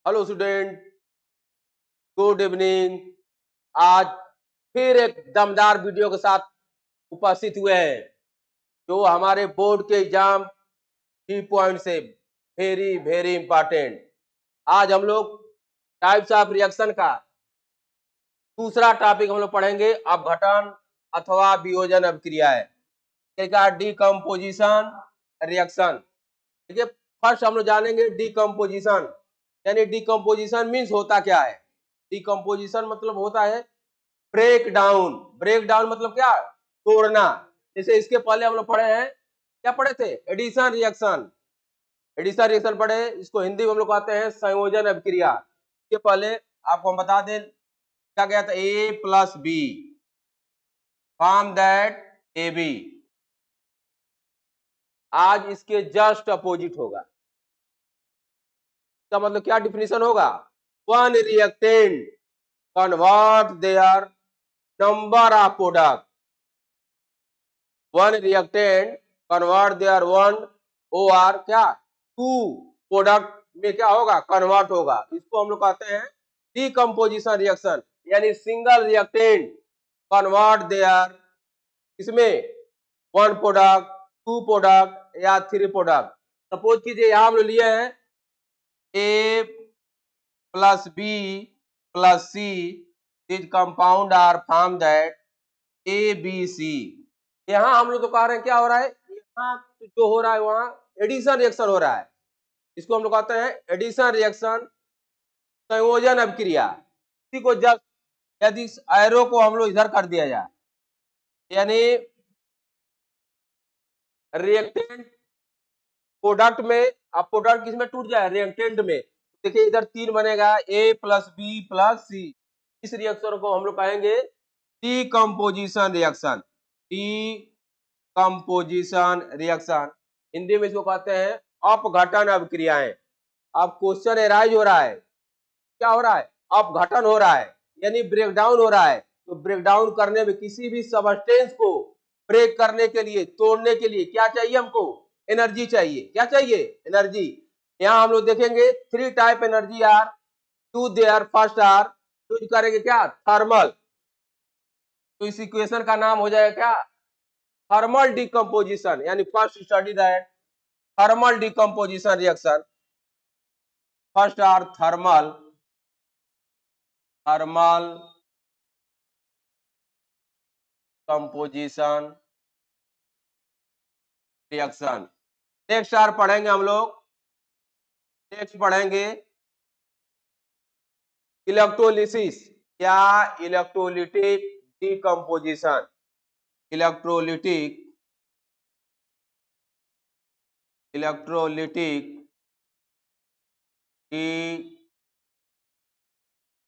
Hello student, good evening. आज फिर एक दमदार वीडियो के साथ उपस्थित हुए हैं जो हमारे बोर्ड के एग्जाम की पॉइंट से वेरी वेरी इंपॉर्टेंट। आज हम लोग टाइप्स ऑफ रिएक्शन का दूसरा टॉपिक हम लोग पढ़ेंगे, अपघटन अथवा वियोजन अभिक्रियाएं। Decomposition reaction. देखिए, फर्स्ट हम लोग जानेंगे डिकम्पोजिशन, यानी डिकम्पोजिशन मीन्स होता क्या है। डिकम्पोजिशन मतलब होता है ब्रेक डाउन। ब्रेक डाउन मतलब क्या? तोड़ना। जैसे इसके पहले हम लोग पढ़े हैं, क्या पढ़े थे? Addition reaction. एडिशन रिएक्शन पढ़े, इसको हिंदी में हम लोग कहते हैं संयोजन अभिक्रिया। इसके पहले आपको हम बता दें क्या गया था, A plus B form that A B. आज इसके जस्ट अपोजिट होगा। इसका मतलब क्या डिफिनेशन होगा? One reactant convert their number of product. One reactant convert there one और क्या टू प्रोडक्ट में क्या होगा? कन्वर्ट होगा। इसको हम लोग कहते हैं डिकम्पोजिशन रिएक्शन, यानी सिंगल रिएक्टेंट कन्वर्ट देयर इसमें वन प्रोडक्ट, टू प्रोडक्ट या थ्री प्रोडक्ट। सपोज कीजिए यहां हम लोग लिए हैं A plus B plus C is compound are form that A B C. यहाँ हम लोग तो कह रहे हैं क्या हो रहा है, यहाँ जो हो रहा है वहां एडिशन रिएक्शन हो रहा है। इसको हम लोग कहते हैं एडिशन रिएक्शन संयोजन अभिक्रिया। इसी को जब यदि इस एरो को हम लोग इधर कर दिया जाए, यानी रिएक्टेंट प्रोडक्ट में, अब प्रोडक्ट किसमें टूट जाए? रिएक्टेंट में। देखिए इधर तीन बनेगा, ए प्लस बी प्लस सी। इस रिएक्शन को हम लोग कहेंगे decomposition reaction. Decomposition reaction Hindi में इसको कहते हैं अपघटन अभिक्रियाएं। अब क्वेश्चन एराइज हो रहा है, क्या हो रहा है? अपघटन हो रहा है, यानी ब्रेकडाउन हो रहा है। तो ब्रेकडाउन करने में किसी भी सबस्टेंस को ब्रेक करने के लिए, तोड़ने के लिए क्या चाहिए हमको? एनर्जी चाहिए। क्या चाहिए? एनर्जी। यहाँ हम लोग देखेंगे three type energy are to there. First are use करेंगे क्या? थर्मल। तो इस इक्वेशन का नाम हो जाएगा क्या? थर्मल डिकम्पोजिशन, यानी first study that thermal decomposition reaction. First are thermal composition reaction. Next are पढ़ेंगे हम लोग, नेक्स्ट पढ़ेंगे इलेक्ट्रोलिसिस या इलेक्ट्रोलिटिक डिकम्पोजिशन। Electrolytic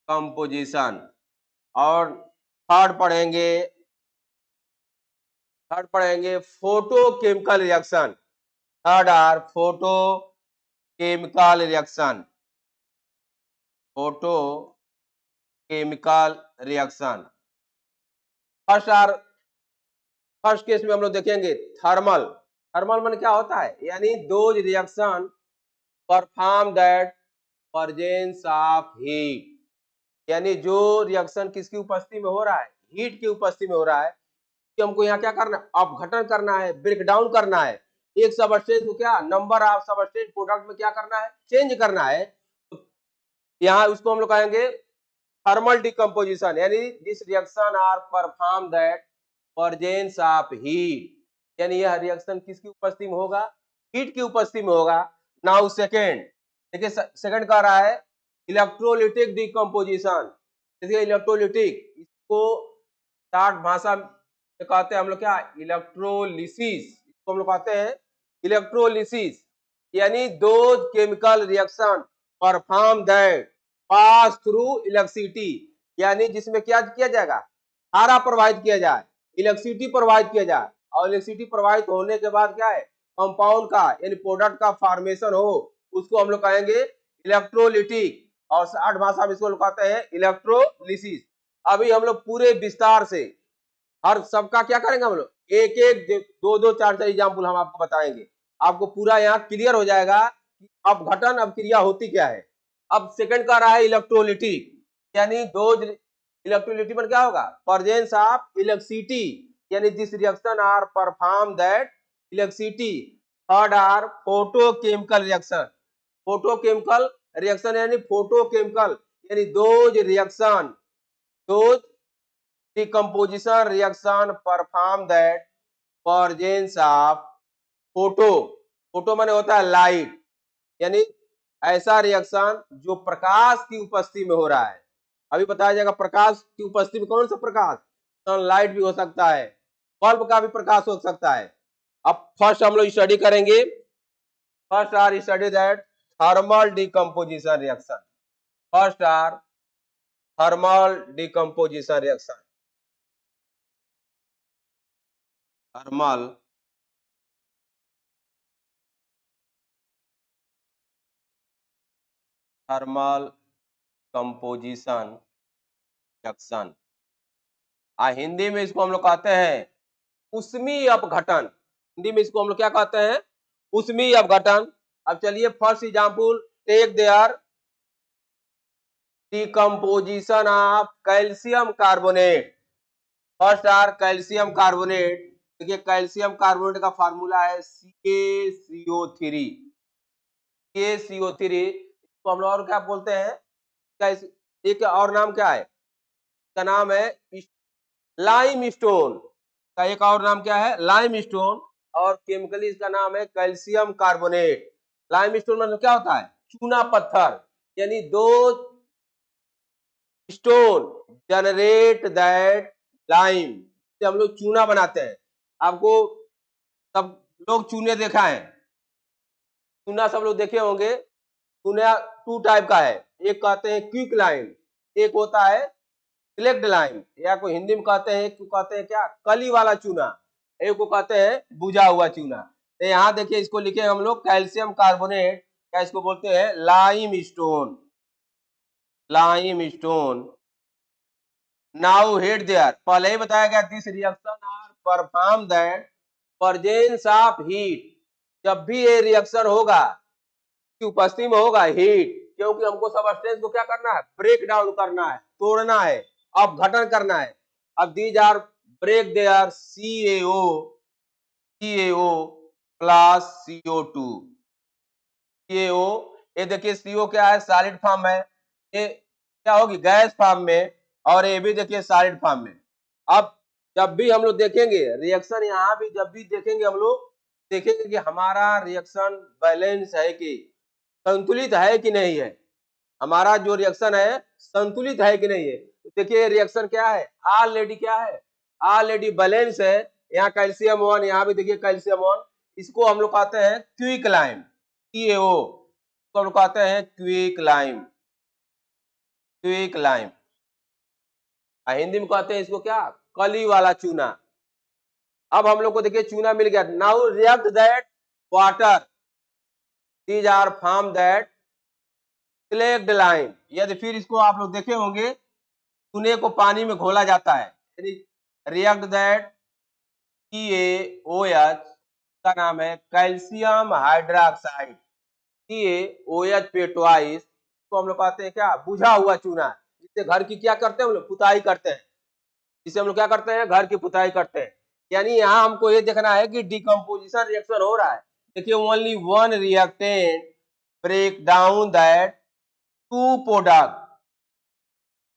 decomposition. और थर्ड पढ़ेंगे photochemical reaction. Third are photo chemical reaction. Photo chemical reaction. First case में हम लोग देखेंगे थर्मल। थर्मल में क्या होता है? यानी those reaction perform that presence of heat, यानी जो रिएक्शन किसकी उपस्थिति में हो रहा है? हीट की उपस्थिति में हो रहा है। कि हमको यहाँ क्या करना है? अपघटन करना है, ब्रेक डाउन करना है। एक सबस्टेंस को क्या नंबर ऑफ सबस्टेंस प्रोडक्ट में क्या करना है? चेंज करना है। तो यहाँ उसको हम लोग कहेंगे थर्मल डिकम्पोजिशन, यानी this reaction are perform that presence of heat, यानी यह रिएक्शन किसकी उपस्थिति में होगा? हीट की उपस्थिति में होगा। नाउ सेकेंड, देखिए सेकेंड कह रहा है इलेक्ट्रोलिटिक डिकम्पोजिशन। देखिए इलेक्ट्रोलिटिक, इसको शार्ट भाषा में कहते हैं हम लोग क्या? इलेक्ट्रोलिसिस। इसको हम लोग कहते हैं इलेक्ट्रोलिसिस, यानी दो chemical reaction perform that pass through electricity, यानी जिसमें क्या किया जाएगा? धारा प्रवाहित किया जाए, इलेक्ट्रिसिटी प्रवाहित किया जाए। और इलेक्ट्रिसिटी प्रवाहित होने के बाद क्या है? कंपाउंड का यानी प्रोडक्ट का फॉर्मेशन हो, उसको हम लोग कहेंगे इलेक्ट्रोलिटिक। और शार्ट भाषा में इसको कहते हैं इलेक्ट्रोलिसिस। अभी हम लोग पूरे विस्तार से हर सबका क्या करेंगे, हम लोग एक एक दो दो चार चार एग्जाम्पल हम आपको बताएंगे। आपको पूरा यहाँ क्लियर हो जाएगा कि अपघटन अभिक्रिया होती क्या है। अब सेकंड कह रहा है इलेक्ट्रोलिटिक, यानी डोज इलेक्ट्रोलिटिक में क्या होगा, प्रेजेंस ऑफ इलेक्ट्रिसिटी, यानी this reaction are perform that electricity. Third are photochemical reaction, photochemical reaction यानी फोटोकेमिकल, यानी those reaction, those decomposition reaction perform that presence of photo, photo माने होता है लाइट, यानी ऐसा रिएक्शन जो प्रकाश की उपस्थिति में हो रहा है। अभी बताया जाएगा प्रकाश की उपस्थिति में कौन सा प्रकाश, सनलाइट भी हो सकता है, बल्ब का भी प्रकाश हो सकता है। अब फर्स्ट हम लोग स्टडी करेंगे, first are study that thermal decomposition reaction, first are thermal decomposition reaction, thermal thermal composition reaction, Hindi में इसको हम लोग कहते हैं उष्मीय अपघटन, हिंदी में इसको हम लोग क्या कहते हैं, उष्मीय अपघटन। अब चलिए first example take there decomposition of calcium carbonate, first are calcium carbonate. देखिए कैल्शियम कार्बोनेट का फार्मूला है CaCO3, CaCO3 इसको हम लोग और क्या बोलते हैं, एक और नाम क्या है, इसका नाम है लाइम स्टोन, का एक और नाम क्या है लाइम स्टोन, और केमिकली इसका नाम है कैल्शियम कार्बोनेट। लाइम स्टोन मतलब क्या होता है, चूना पत्थर, यानी दो स्टोन जनरेट दैट लाइम, से हम लोग चूना बनाते हैं। आपको सब लोग चूने देखा है, चूना सब लोग देखे होंगे, चूना टू टाइप का है, एक कहते हैं क्विक लाइम, एक होता है सिलेक्ट लाइम, या को हिंदी में कहते हैं, कहते हैं क्या कली वाला चूना, एक को कहते हैं बुझा हुआ चूना। तो यहाँ देखिए इसको लिखे हम लोग कैल्शियम कार्बोनेट, क्या इसको बोलते हैं limestone, limestone. Now head there, पहले ही बताया गया this reaction are perform that presence of heat, जब भी ये रिएक्शन होगा की उपस्थिति में होगा हीट, क्योंकि हमको सबस्टेंस को क्या करना है, ब्रेक डाउन करना है, तोड़ना है, अपघटन करना है। अब these are break there CaO plus CO2, CaO, ये देखिए CO क्या है सॉलिड फॉर्म में, ये क्या होगी गैस फॉर्म में, और ये भी देखिए सॉलिड फॉर्म में। अब जब भी हम लोग देखेंगे रिएक्शन, यहाँ भी जब भी देखेंगे हम लोग देखेंगे कि हमारा रिएक्शन बैलेंस है कि संतुलित है कि नहीं है, हमारा जो रिएक्शन है संतुलित है कि नहीं है। तो देखिए रिएक्शन क्या है, ऑलरेडी क्या है, ऑलरेडी बैलेंस है, यहाँ कैल्शियम 1, यहाँ भी देखिए कैल्शियम 1, इसको हम लोग कहते हैं क्विक लाइम, CaO इसको हम लोग कहते हैं quick lime, quick lime, Hindi में कहते हैं इसको क्या कली वाला चूना। अब हम लोग को देखिए चूना मिल गया, now react that water, these are form that slaked lime, यदि फिर इसको आप लोग देखे होंगे चूने को पानी में घोला जाता है, यानी रिएक्ट दैट CaOH का नाम है कैल्शियम हाइड्रोक्साइड, CaOH पे ट्वाइस, तो हम लोग कहते हैं क्या बुझा हुआ चूना, जिससे घर की क्या करते हैं हम लोग पुताई करते हैं, जिसे हम लोग क्या करते हैं घर की पुताई करते हैं। यानी यहाँ हमको ये देखना है कि डिकम्पोजिशन रिएक्शन हो रहा है, देखिए only one reactant break down that two product,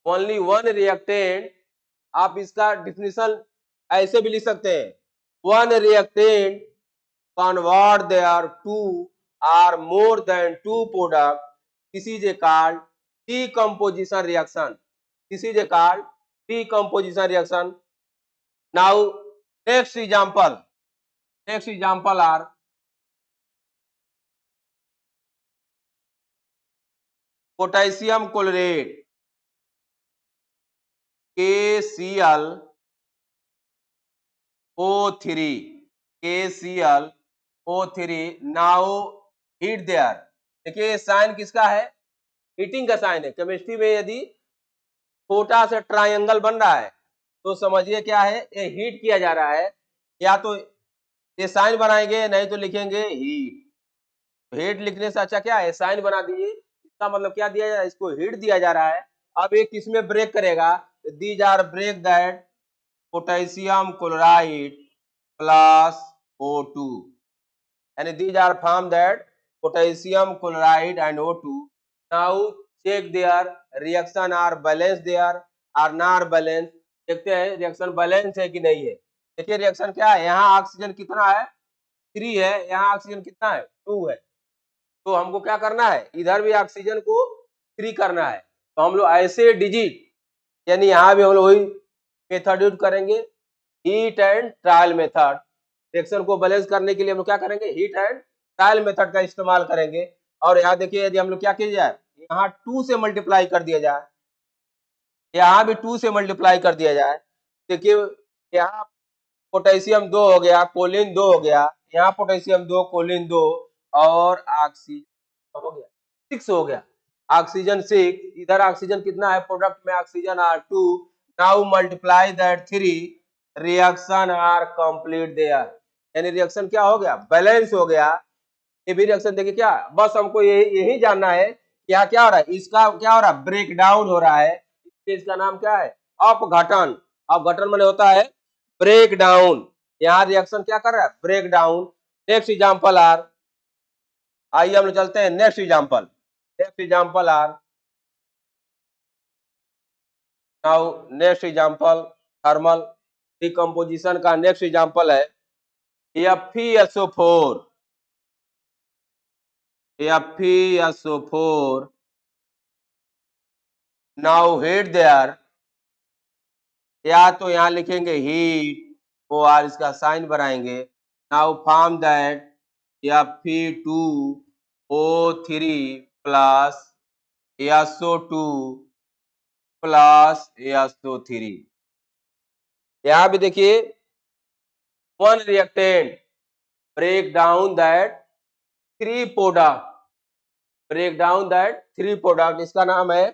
only one reactant, आप इसका डिफिनेशन ऐसे भी लिख सकते हैं, one reactant convert there two or more than two product, this is a called decomposition reaction, this is a called decomposition reaction. Now next example are potassium chlorate KClO3 now heat there, देखिए ये sign किसका है, heating का sign है। Chemistry में यदि छोटा सा ट्रायंगल बन रहा है तो समझिए क्या है, ये हीट किया जा रहा है, या तो ये साइन बनाएंगे नहीं तो लिखेंगे हीट, हीट लिखने से अच्छा क्या है साइन बना दीजिए, इसका मतलब क्या दिया जा रहा है, इसको हीट दिया जा रहा है। अब ये किसमें ब्रेक करेगा, these are break that potassium chloride plus O2, यानी these are form that potassium chloride and O2. Now check their reaction are balanced there or not balanced. देखते हैं रिएक्शन बैलेंस है कि नहीं है। देखिए रिएक्शन क्या है, यहाँ ऑक्सीजन कितना है 3 है, यहाँ ऑक्सीजन कितना है 2 है। तो हमको क्या करना है, इधर भी ऑक्सीजन को 3 करना है। तो हम लोग ऐसे डिजिट, यानी यहाँ भी हम लोग वही मेथड यूज करेंगे, heat and trial method. Reaction को बैलेंस करने के लिए हम लोग क्या करेंगे, हीट एंड ट्रायल मेथड का इस्तेमाल करेंगे। और यहाँ देखिए यदि हम लोग क्या किया जाए, यहाँ 2 से मल्टीप्लाई कर दिया जाए, यहाँ भी 2 से मल्टीप्लाई कर दिया जाए। देखिए यहाँ पोटेशियम 2 हो गया, कोलिन 2 हो गया, यहाँ पोटेशियम 2 कोलिन 2 और ऑक्सीजन हो गया 6 हो गया, ऑक्सीजन 6। इधर ऑक्सीजन कितना है, प्रोडक्ट में oxygen are 2। Now multiply that 3, reaction are complete there, यानी रिएक्शन क्या हो गया, बैलेंस हो गया। ये भी रिएक्शन देखिए क्या, बस हमको यही जानना है क्या क्या हो रहा है, इसका क्या हो रहा है, ब्रेक डाउन हो रहा है। इसका नाम क्या है, अपघटन। अपघटन माने होता है ब्रेक डाउन। यहाँ रिएक्शन क्या कर रहा है, break down. Next example are, आइए हम लोग चलते हैं next example. Next example are, now next example thermal decomposition का नेक्स्ट एग्जांपल है FeSO4। FeSO4 now heat there, या तो यहाँ लिखेंगे हीट ओ आर, इसका साइन बनाएंगे। Now form that Fe2O3 plus SO2 plus SO3। यहाँ भी देखिए one reactant break down that 3 product, break down that 3 product. इसका नाम है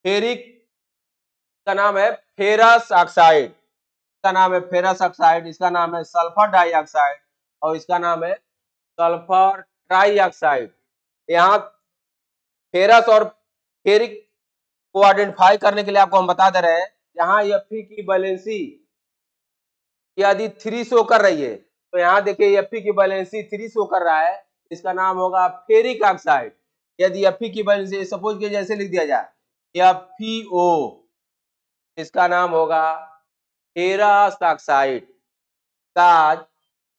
फेरिक, का नाम है फेरस ऑक्साइड, इसका नाम है फेरस ऑक्साइड, इसका नाम है सल्फर डाइऑक्साइड और इसका नाम है सल्फर ट्राइऑक्साइड। यहाँ फेरस और फेरिक को आइडेंटिफाई करने के लिए आपको हम बता दे रहे हैं, यहाँ Fe की वैलेंसी यदि 3 शो कर रही है तो यहाँ देखिए Fe की वैलेंसी 3 शो कर रहा है, इसका नाम होगा फेरिक ऑक्साइड। यदि Fe की वैलेंसी सपोज के जैसे लिख दिया जाए FeO, इसका नाम होगा ferrous oxide. Taj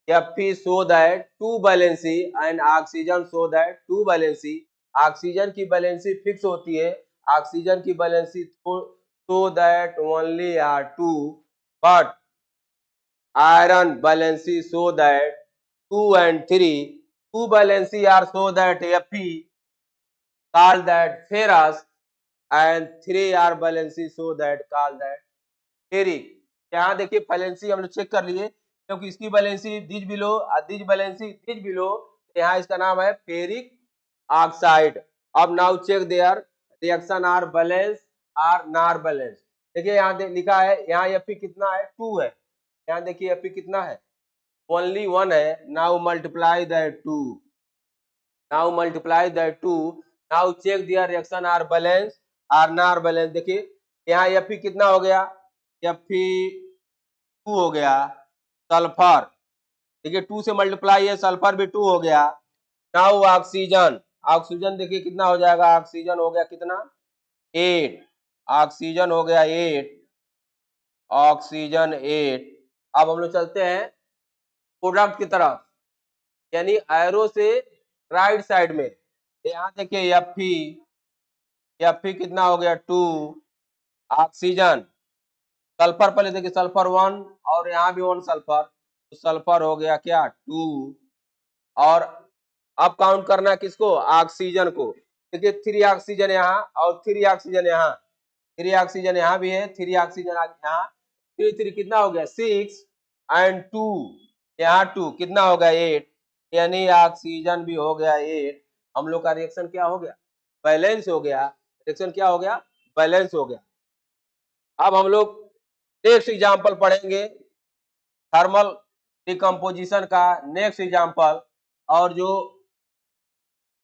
Fe show that 2 valency and oxygen show that 2 valency। Oxygen की वैलेंसी फिक्स होती है, ऑक्सीजन की valency so that only are 2, but iron valency show that 2 and 3। 2 valency are so that Fe call that ferrous and 3 are valency so that call that ferric. यहाँ देखिए valency हम लोग check कर लिए, क्योंकि इसकी वैलेंसी दिज बिलो और these valency these below, यहाँ इसका नाम है फेरिक ऑक्साइड। अब now check their reaction are balance are not balance. देखिए यहाँ लिखा है, यहाँ Fe कितना है 2 है, यहाँ देखिए Fe कितना है ओनली 1 है। Now multiply that 2, now multiply that 2, now check their reaction are balance are not balance. देखिए यहाँ Fe कितना हो गया, Fe2 हो गया, सल्फर देखिए 2 से मल्टीप्लाई है, सल्फर भी 2 हो गया। नाउ ऑक्सीजन, ऑक्सीजन देखिए कितना हो जाएगा, ऑक्सीजन हो गया कितना 8, ऑक्सीजन हो गया 8, ऑक्सीजन 8। अब हम लोग चलते हैं प्रोडक्ट की तरफ, यानी एरो से राइट साइड में। यहाँ देखिए Fe कितना हो गया 2, ऑक्सीजन सल्फर पहले देखिए सल्फर 1 और यहाँ भी 1 सल्फर, तो सल्फर हो गया क्या 2। और अब काउंट करना किसको, ऑक्सीजन को। देखिए 3 ऑक्सीजन यहाँ और 3 ऑक्सीजन यहाँ, 3 ऑक्सीजन यहाँ भी है, 3 ऑक्सीजन यहाँ, 3 कितना हो गया 6 एंड 2 यहाँ 2 कितना हो गया 8, यानी ऑक्सीजन भी हो गया 8। हम लोग का रिएक्शन क्या हो गया, बैलेंस हो गया। रिएक्शन क्या हो गया, बैलेंस हो गया। अब हम लोग नेक्स्ट एग्जांपल पढ़ेंगे थर्मल डिकम्पोजिशन का नेक्स्ट एग्जांपल, और जो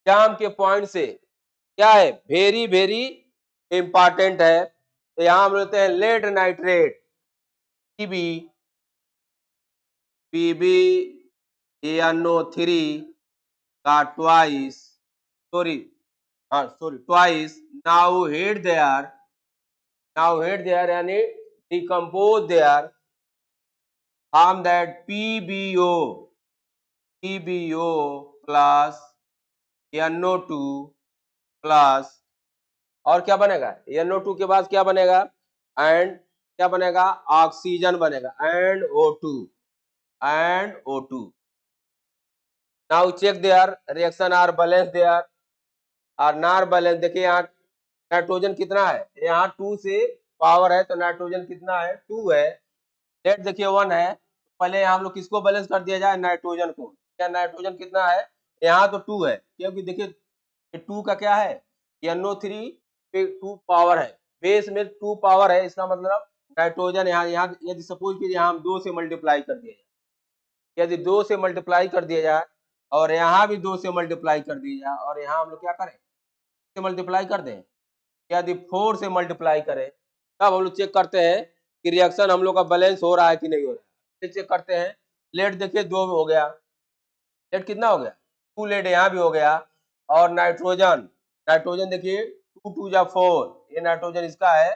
एग्जाम के पॉइंट से क्या है, वेरी वेरी इंपॉर्टेंट है। तो यहां हम लेते हैं लेड नाइट्रेट पीबी, PbNO3 का ट्वाइस नाउ हेड देयर यानी डिकम्पोज देयर हम that PbO plus NO2 plus और क्या बनेगा, NO2 के बाद क्या बनेगा, एंड क्या बनेगा, ऑक्सीजन बनेगा, and O2 now check their reaction are balance there और नार बैलेंस। देखिए यहाँ नाइट्रोजन कितना है, यहाँ 2 से पावर है तो नाइट्रोजन कितना है, 2 है। लेट देखिए 1 है, पहले हम लोग किसको बैलेंस कर दिया जाए, नाइट्रोजन को। क्या नाइट्रोजन कितना है, यहाँ तो 2 है, क्योंकि देखिए 2 का क्या है, NO3 पे 2 पावर है, बेस में 2 पावर है, इसका मतलब नाइट्रोजन यहाँ यहाँ यदि सपोज कीजिए यहाँ हम 2 से मल्टीप्लाई कर दिया जाए, यदि 2 से मल्टीप्लाई कर दिया जाए और यहाँ भी 2 से मल्टीप्लाई कर दिया जाए और यहाँ हम लोग क्या करें, से मल्टीप्लाई कर दें, यदि 4 से मल्टीप्लाई करें, तब हम लोग चेक करते हैं कि रिएक्शन हम लोग का बैलेंस हो रहा है कि नहीं हो रहा है। चेक करते हैं, लेट देखिए 2 हो गया, लेट कितना हो गया, 2 लेट यहाँ भी हो गया, और नाइट्रोजन देखिए 2 2 जा 4, ये नाइट्रोजन इसका है,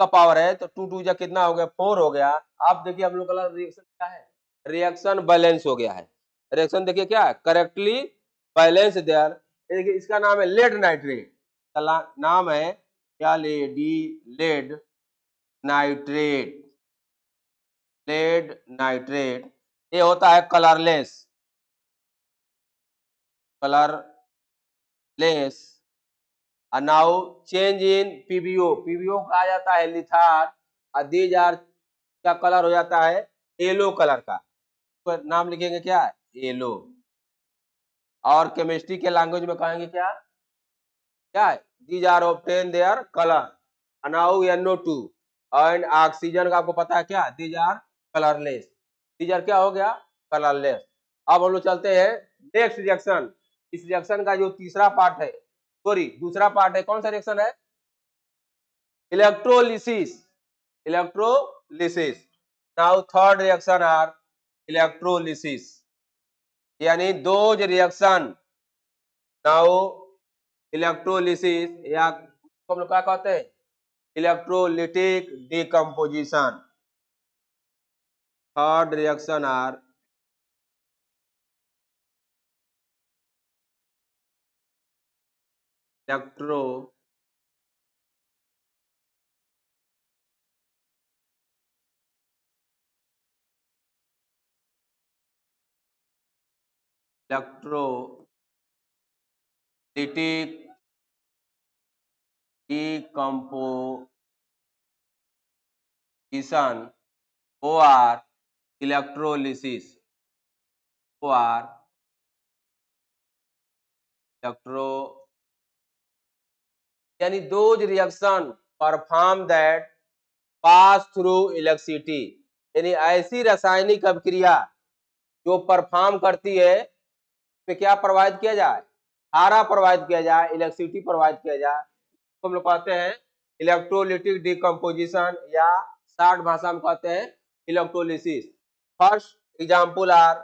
का पावर है, तो 2 2 जा कितना हो गया, 4 हो गया। आप देखिए हम लोग का रिएक्शन क्या है, रिएक्शन बैलेंस हो गया है। रिएक्शन देखिए क्या है, करेक्टली बैलेंस देयर। देखिए इसका नाम है लेड नाइट्रेट, नाम है क्या, लेड नाइट्रेट, ये होता है कलरलेस नाउ चेंज इन पीबीओ कहा जाता है लिथार, और दीज आर क्या कलर हो जाता है, येलो कलर का, तो नाम लिखेंगे क्या, येलो, और केमिस्ट्री के लैंग्वेज में कहेंगे क्या, क्या है, these are obtain their colour. Now NO2 and oxygen का आपको पता है क्या, these are colourless, these are क्या हो गया, कलरलेस। अब हम लोग चलते हैं नेक्स्ट रिएक्शन, इस रिएक्शन का जो तीसरा पार्ट है, सॉरी दूसरा पार्ट है, कौन सा रिएक्शन है, electrolysis. Now third reaction are electrolysis, यानी दोज रिएक्शन। नाउ इलेक्ट्रोलिसिस या हम लोग क्या कहते हैं, electrolytic decomposition. Third reaction are electrolytic decomposition OR electrolysis, OR electro यानी those reaction perform that pass through electricity, यानी ऐसी रासायनिक अभिक्रिया जो परफॉर्म करती है, पे क्या प्रोवाइड किया जाए, धारा प्रोवाइड किया जाए, इलेक्ट्रिसिटी प्रोवाइड किया जाए, तो हम लोग कहते हैं इलेक्ट्रोलिटिक डिकम्पोजिशन, या शॉर्ट भाषा में कहते हैं electrolysis. First example are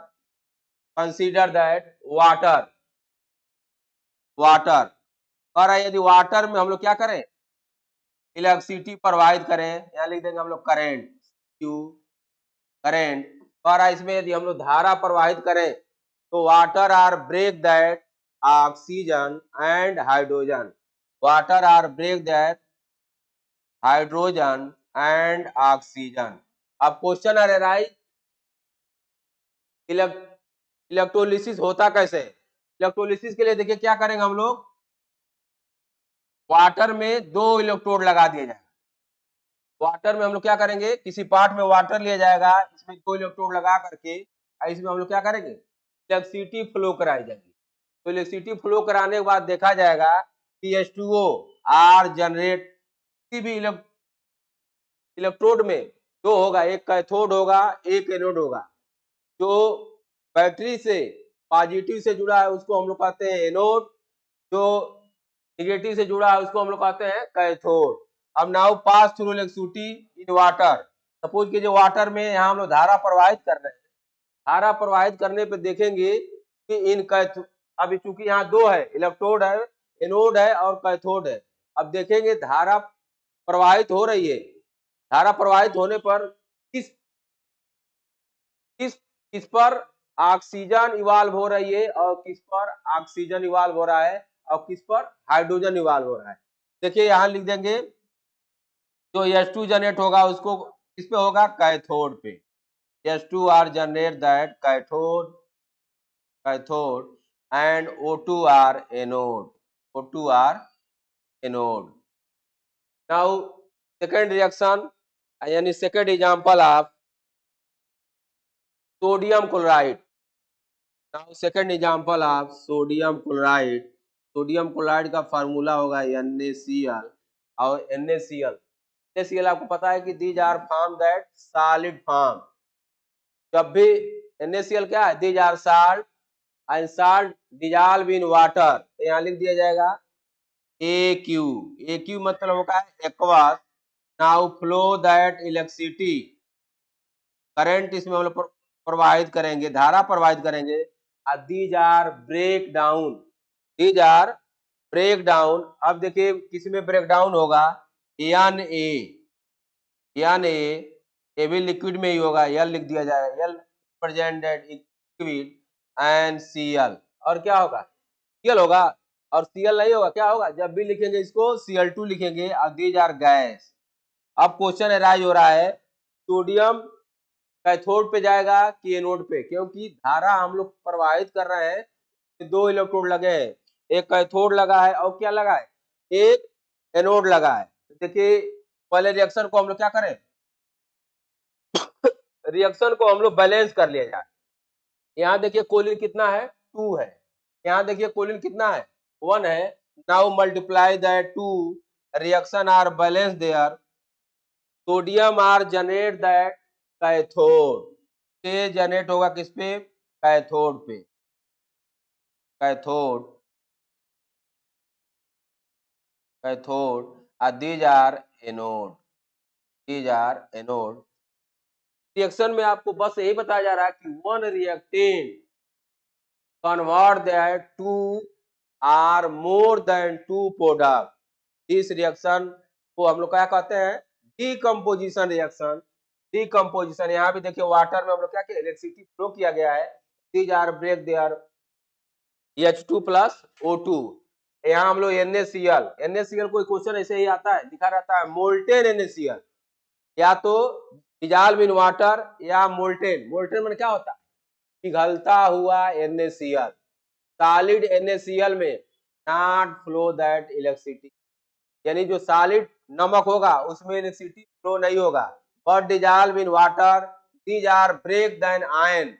consider that water कह रहा है, यदि वाटर में हम लोग क्या करें, इलेक्ट्रिसिटी प्रोवाइड करें, यहाँ लिख देंगे हम लोग करेंट, करेंट कह रहा है, इसमें यदि हम लोग धारा प्रवाहित करें तो water are break that oxygen and hydrogen, water are break that hydrogen and oxygen. अब क्वेश्चन आ रहा है इलेक्ट्रोलिसिस होता कैसे, इलेक्ट्रोलिसिस के लिए देखिए क्या करेंगे हम लोग, वाटर में 2 इलेक्ट्रोड लगा दिए जाए, वाटर में हम लोग क्या करेंगे, किसी पार्ट में वाटर लिया जाएगा, इसमें 2 इलेक्ट्रोड लगा करके इसमें हम लोग क्या करेंगे, इलेक्ट्रिसिटी फ्लो कराई जाएगी। तो इलेक्ट्रिसिटी फ्लो कराने के बाद देखा जाएगा कि H2O आर जनरेट, किसी भी इलेक्ट्रोड में 2 होगा, एक कैथोड होगा, एक एनोड होगा, जो बैटरी से पॉजिटिव से जुड़ा है उसको हम लोग कहते हैं एनोड, जो निगेटिव से जुड़ा है उसको हम लोग कहते हैं कैथोड। अब now pass through electricity in water, suppose कि जो वाटर में यहाँ हम लोग धारा प्रवाहित कर रहे हैं, धारा प्रवाहित करने पे देखेंगे कि इन कैथोड, अभी चूंकि यहाँ दो है, इलेक्ट्रोड है, एनोड है और कैथोड है। अब देखेंगे धारा प्रवाहित हो रही है, धारा प्रवाहित होने पर किस किस किस पर ऑक्सीजन इवाल्व हो रही है और किस पर ऑक्सीजन इवाल्व हो रहा है और किस पर हाइड्रोजन इवाल्व हो रहा है। देखिए यहाँ लिख देंगे जो H2 जनरेट होगा उसको किस पे होगा, कैथोड पे। H2R generate that cathode and O2R anode, O2R anode. Now second reaction यानी second example of sodium chloride. Now second example of sodium chloride. Sodium chloride का फार्मूला होगा NaCl और NaCl, NaCl आपको पता है कि these are form that solid form. जब भी NaCl क्या है, these are salt and salt dissolve in water, तो यहाँ लिख दिया जाएगा AQ। AQ मतलब होगा aqueous. Now flow that electricity, current इसमें हम लोग प्रवाहित करेंगे, धारा प्रवाहित करेंगे। These are break down, these are break down. अब देखिए किस में ब्रेक डाउन होगा, ए भी लिक्विड में ही होगा, L लिख दिया जाएगा, L represented liquid and Cl, और क्या होगा, Cl होगा और Cl नहीं होगा, क्या होगा, जब भी लिखेंगे इसको Cl2 लिखेंगे और दीज आर गैस। अब क्वेश्चन अराइज हो रहा है सोडियम कैथोड पे जाएगा कि एनोड पे, क्योंकि धारा हम लोग प्रवाहित कर रहे हैं, दो इलेक्ट्रोड लगे हैं, एक कैथोड लगा है और क्या लगा है, एक एनोड लगा है। देखिए पहले रिएक्शन को हम लोग क्या करें, रिएक्शन को हम लोग बैलेंस कर लिया जाए। यहाँ देखिए कोलिन कितना है, 2 है, यहाँ देखिए कोलिन कितना है, 1 है। Now multiply that 2, reaction are balance there, sodium are generate that cathode, से जनरेट होगा किस पे, कैथोड पे, cathode cathode these are anode, these are anode. Reaction में आपको बस यही बताया जा रहा है कि one reactant convert that to or more than 2 product. इस रिएक्शन को हम लोग क्या कहते हैं, डीकम्पोजिशन रिएक्शन। डीकम्पोजिशन, यहाँ भी देखिए वाटर में हम लोग क्या किया, इलेक्ट्रिसिटी फ्लो किया गया है, these are break their H2 plus O2। यहाँ हम लोग NaCl कोई क्वेश्चन ऐसे ही आता है, लिखा रहता है मोल्टेन NaCl, या तो डिजॉल्व इन वाटर या मोल्टेन। मोल्टेन में क्या होता है, पिघलता हुआ NaCl। सॉलिड NaCl में नॉट फ्लो दैट इलेक्ट्रिसिटी, यानी जो सॉलिड नमक होगा उसमें इलेक्ट्रिसिटी फ्लो नहीं होगा, but dissolve in water these are break then ion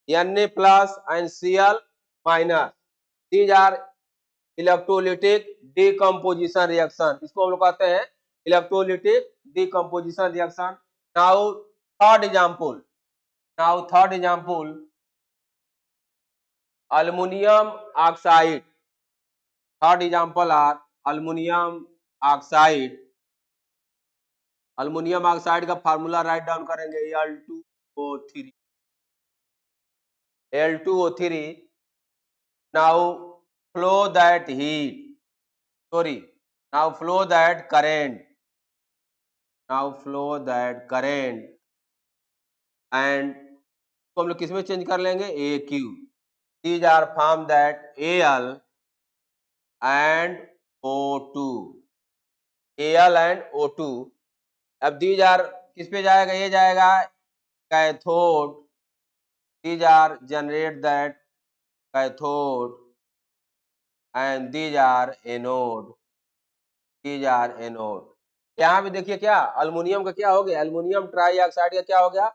Na plus and Cl minus, these are electrolytic decomposition reaction. इसको हम लोग कहते हैं electrolytic decomposition reaction. Now third example, aluminium oxide. Third example are aluminium oxide. Aluminium oxide का formula write down करेंगे Al2O3, Al2O3। Now flow that heat, sorry, now flow that current, and तो हम लोग किसमें चेंज कर लेंगे, AQ। these are form that Al and O2, Al and O2। अब these are किस पे जाएगा, ये जाएगा cathode, these are generate that cathode and these are anode, यहाँ भी देखिए क्या अल्युमिनियम का क्या हो गया, अल्युमिनियम ट्राईऑक्साइड का क्या हो गया,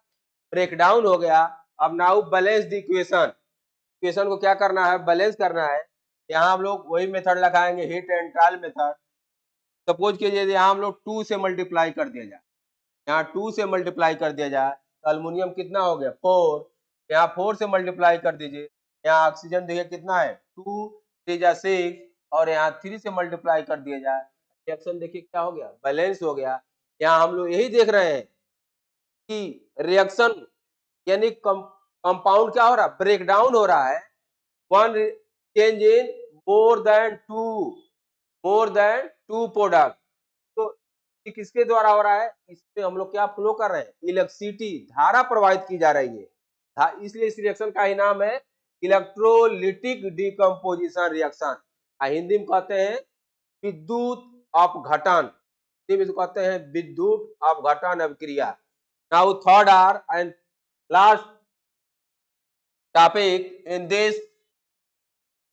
ब्रेक डाउन हो गया। अब नाउ बैलेंस द इक्वेशन को क्या करना है, बैलेंस करना है। यहाँ हम लोग वही मेथड लगाएंगे, heat and trial method. Suppose कीजिए यहाँ हम लोग 2 से मल्टीप्लाई कर दिया जाए, यहाँ 2 से मल्टीप्लाई कर दिया जाए तो अल्युमिनियम कितना हो गया, 4। यहाँ 4 से मल्टीप्लाई कर दीजिए, यहाँ ऑक्सीजन देखिए कितना है, 2 3 जा 6, और यहाँ 3 से मल्टीप्लाई कर दिया जाए, रिएक्शन देखिए क्या हो गया, बैलेंस हो गया। यहाँ हम लोग यही देख रहे हैं कि रिएक्शन यानी कंपाउंड क्या हो रहा है, ब्रेक डाउन हो रहा है, one change in more than two product. तो ये किसके द्वारा हो रहा है, इसमें हम लोग क्या फ्लो कर रहे हैं, इलेक्ट्रिसिटी धारा प्रवाहित की जा रही है, इसलिए इस रिएक्शन का ही नाम है इलेक्ट्रोलिटिक डिकम्पोजिशन रिएक्शन। हिंदी में कहते हैं विद्युत अपघटन, हिंदी में कहते हैं विद्युत अपघटन अभिक्रिया। Now third are and last topic in this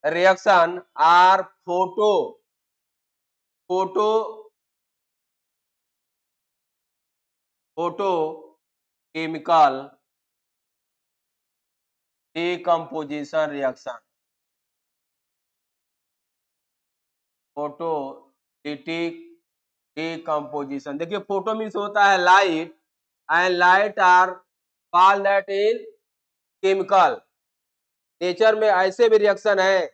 reaction are photochemical decomposition reaction, photolytic decomposition। देखिए फोटो मीन्स होता है light and light are called that in chemical. Nature में ऐसे भी रिएक्शन है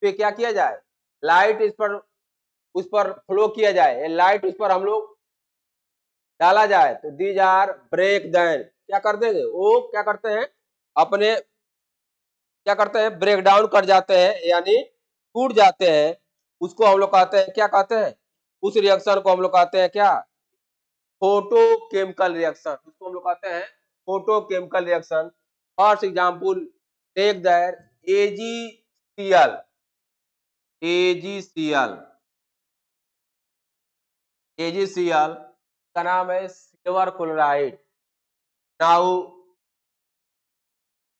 पे क्या किया जाए, लाइट उस पर फ्लो किया जाए, लाइट उस पर हम लोग डाला जाए, तो दीज आर ब्रेक डाउन, क्या कर देंगे वो, क्या करते हैं अपने, क्या करते हैं ब्रेक डाउन कर जाते हैं, यानी टूट जाते हैं। उसको हम लोग कहते हैं, क्या कहते हैं, उस रिएक्शन को हम लोग कहते हैं क्या, फोटोकेमिकल रिएक्शन, उसको हम लोग कहते हैं photochemical reaction. First example take that AgCl, AgCl, AgCl का नाम है सिल्वर क्लोराइड। नाउ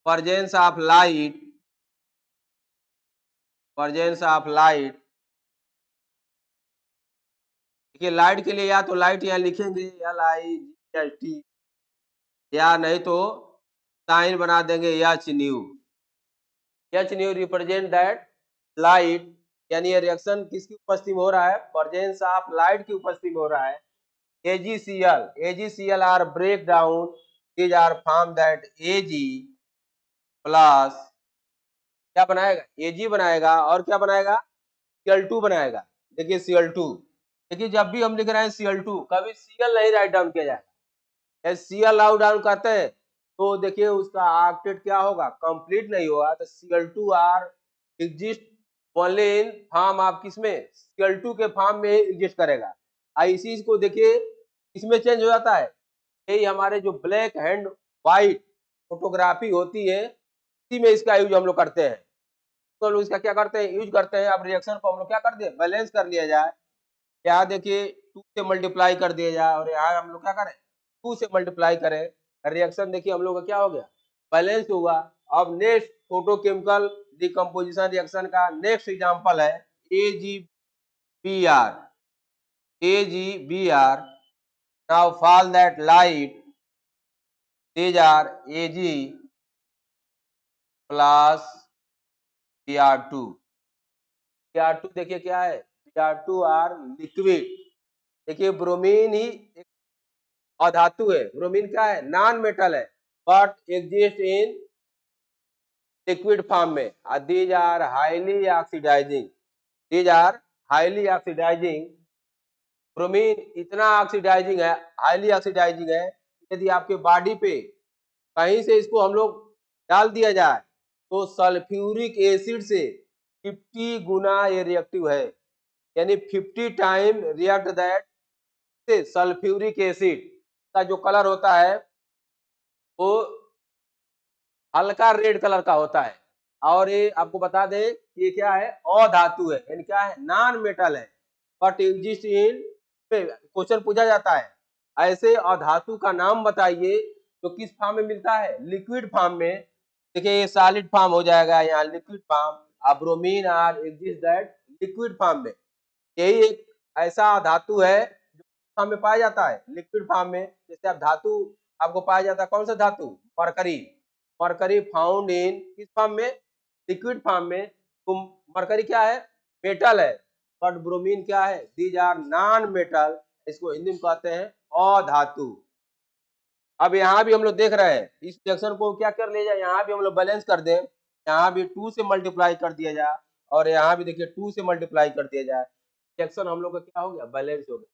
presence of light, देखिए लाइट के लिए या तो लाइट यहाँ लिखेंगे LIGHT, या नहीं तो साइन बना देंगे H new represent that light, यानी ये रिएक्शन किसकी उपस्थिति में हो रहा है, प्रेजेंस ऑफ लाइट की उपस्थिति में हो रहा है। AgCl are break down, these are form that Ag plus क्या बनाएगा, Ag बनाएगा और क्या बनाएगा, Cl2 बनाएगा। देखिए Cl2, देखिए जब भी हम लिख रहे हैं Cl2, कभी Cl नहीं राइट डाउन किया जाएगा, Cl राइट डाउन करते हैं तो देखिए उसका ऑक्टेट क्या होगा, कंप्लीट नहीं होगा। तो Cl2 are exist only in form of किसमें, Cl2 के फॉर्म में एग्जिस्ट करेगा। इसी को देखिए इसमें चेंज हो जाता है, यही हमारे जो ब्लैक एंड व्हाइट फोटोग्राफी होती है इसी में इसका यूज हम लोग करते हैं। तो लोग इसका क्या करते हैं, यूज करते हैं। अब रिएक्शन को हम लोग क्या कर दे, बैलेंस कर लिया जाए। यहाँ देखिए 2 से मल्टीप्लाई कर दिया जाए और यहाँ हम लोग क्या करें 2 से मल्टीप्लाई करें, रिएक्शन देखिए हम लोग का क्या हो गया, बैलेंस हुआ। अब नेक्स्ट फोटोकेमिकल डिकम्पोजिशन रिएक्शन का नेक्स्ट एग्जांपल है AgBr, AgBr। Now fall that light, these are Ag plus Br2। Br2 देखिए क्या है, Br2 आर लिक्विड। देखिए ब्रोमीन ही एक अधातु है, ब्रोमीन क्या है, नॉन मेटल है, but exist in liquid form में। These are highly oxidising, these are highly oxidising. Bromine इतना ऑक्सीडाइजिंग है, हाईली ऑक्सीडाइजिंग है, यदि आपके बॉडी पे कहीं से इसको हम लोग डाल दिया जाए तो सल्फ्यूरिक एसिड से 50 गुना ये रिएक्टिव है, यानी 50 टाइम रिएक्ट दैट से सल्फ्यूरिक एसिड का जो कलर होता है वो हल्का रेड कलर का होता है। और ये आपको बता दें ये क्या है, अधातु है, यानी क्या है, नॉन मेटल है, बट एग्जिस्ट इन, क्वेश्चन पूछा जाता है ऐसे अधातु का नाम बताइए तो किस फॉर्म में मिलता है, लिक्विड फॉर्म में। देखिए ये सॉलिड फॉर्म हो जाएगा, यहाँ liquid form. Bromine are exist that liquid form में। यही एक ऐसा धातु है जो फॉर्म में पाया जाता है, लिक्विड फॉर्म में। जैसे अब धातु आपको पाया जाता है, कौन सा धातु, मरकरी। मरकरी फाउंड इन किस फॉर्म में, लिक्विड फॉर्म में। तो मरकरी क्या है, मेटल है, बट ब्रोमीन क्या है, दीज आर नॉन मेटल, इसको हिंदी में कहते हैं अधातु। अब यहाँ भी हम लोग देख रहे हैं इस रिएक्शन को क्या कर लिया जाए, यहाँ भी हम लोग बैलेंस कर दें, यहाँ भी 2 से मल्टीप्लाई कर दिया जाए और यहाँ भी देखिए 2 से मल्टीप्लाई कर दिया जाए, रिएक्शन हम लोग का क्या हो गया, बैलेंस हो गया।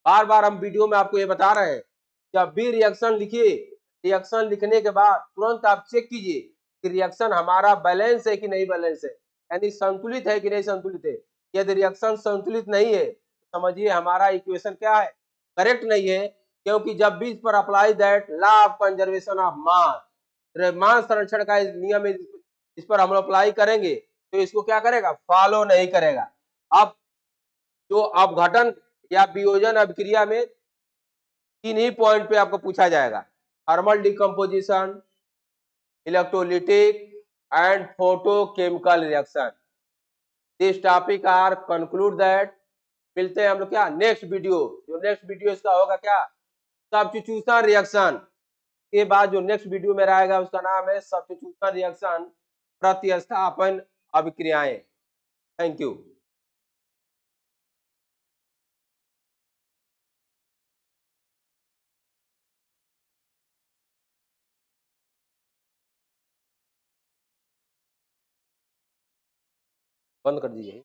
बार बार हम वीडियो में आपको ये बता रहे हैं, जब भी रिएक्शन लिखिए, रिएक्शन लिखने के बाद तुरंत आप चेक कीजिए कि रिएक्शन हमारा बैलेंस है कि नहीं बैलेंस है, यानी संतुलित है कि नहीं संतुलित है। यदि रिएक्शन संतुलित नहीं है, समझिए हमारा इक्वेशन क्या है, करेक्ट नहीं है, क्योंकि जब भी इस पर apply that law of conservation of mass, मान संरक्षण का नियम इस पर हम अप्लाई करेंगे तो इसको क्या करेगा, फॉलो नहीं करेगा। अब जो अपघटन या वियोजन अभिक्रिया में तीन ही पॉइंट पे आपको पूछा जाएगा, thermal decomposition, electrolytic and photochemical reaction. This topic are conclude that, मिलते हैं हम लोग क्या नेक्स्ट वीडियो, जो नेक्स्ट वीडियो इसका होगा क्या, सब्स्टिट्यूशन रिएक्शन के बाद जो नेक्स्ट वीडियो में रहेगा उसका नाम है सब्स्टिट्यूशन रिएक्शन, प्रतिस्थापन अभिक्रियाएं। Thank you. बंद कर दीजिए।